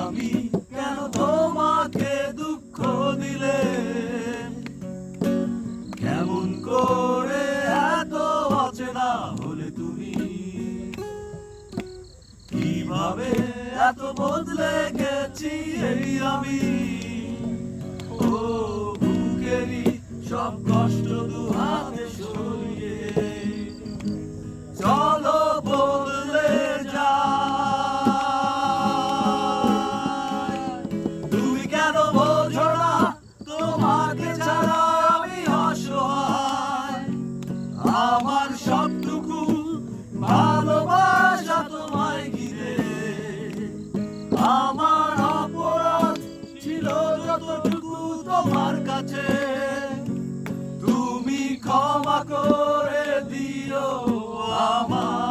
আমি কেন তোমাকে দুঃখ দিলে, কেমন করে এত অচেনা হলে তুমি, কিভাবে এত বদলে গেছি এই আমি। ও বুকেরই সব কষ্ট দুহাতে সরিয়ে চলো বদলে যা। আমার সবটুকু ভালোবাসা তোমায় ঘিরে, আমার অপরাধ ছিল যতটুকু তোমার কাছে, তুমি ক্ষমা করে দিও আমার।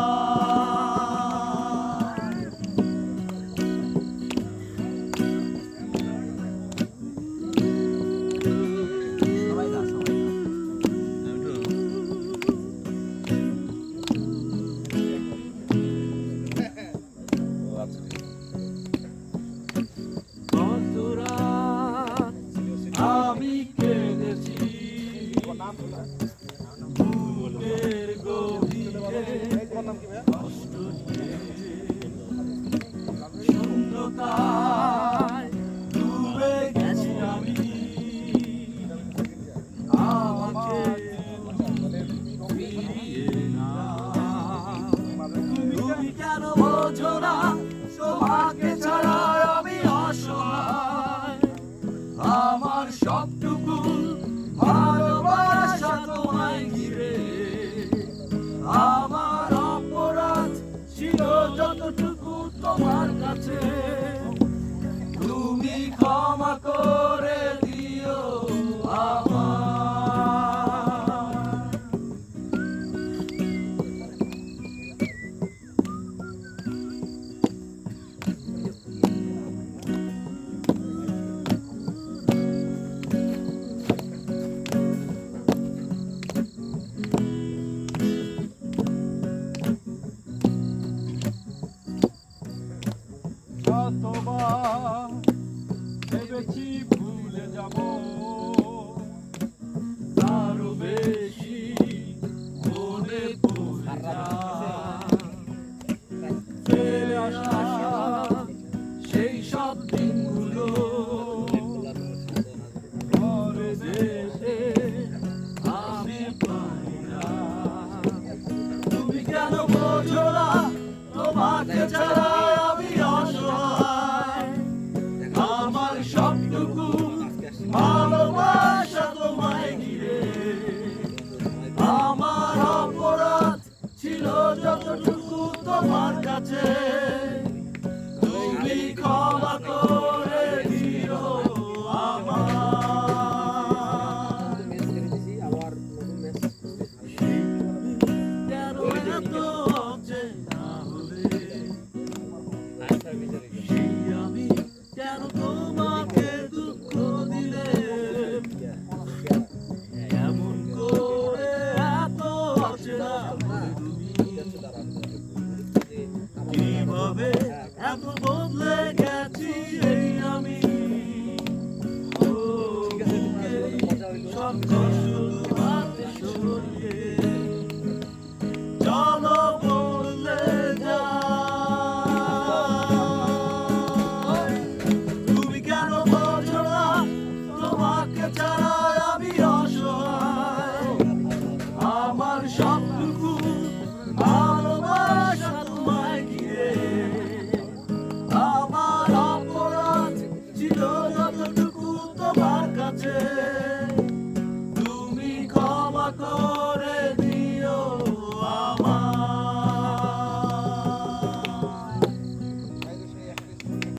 আমি কেঁদেছি বুকের গভীরে কষ্ট দিয়ে, শূন্যতায় ডুবে গেছি আমি। আমাকে ফিরিয়ে নাও, তুমি কেন বোঝো না তোমাকে ছাড়া আমি অসহায়। আমার সবটুকু ভালোবাসা তোমায় ঘিরে, আমার অপরাধ ছিল যতটুকু তোমার কাছে, তুমি ক্ষমা করে দিও আমার। কতবার ভেবেছি ভুলে যাব, আরো বেশি মনে পড়ে যায়। ফিরে আসা সেই সব দিনগুলো ঘরে যেতে আমি পারি না। তুমি কেন বোঝো না তোমাকে ছাড়া আমি অসহায়। আমার সবটুকু ভালোবাসা তোমায় ঘিরে, আমার অপরাধ ছিল যতটুকু তোমার কাছে, তুমি ক্ষমা করে দিও আমার। কেন এত অচেনা হলে, আমি কেন তোমাকে দুঃখ দিলে, এমন করে এত অচেনা হলে তুমি, কিভাবে এত বদলে গেছি এই আমি। ও বুকেরই সব কষ্ট দুহাতে সরিয়ে চলো বদলে যা। তুমি কেন বোঝো না তোমাকে ছাড়া আমি অসহায়। আমার সবটুকু ভালোবাসা তোমায় ঘিরে, আমার অপরাধ ছিল যতটুকু তোমার কাছে।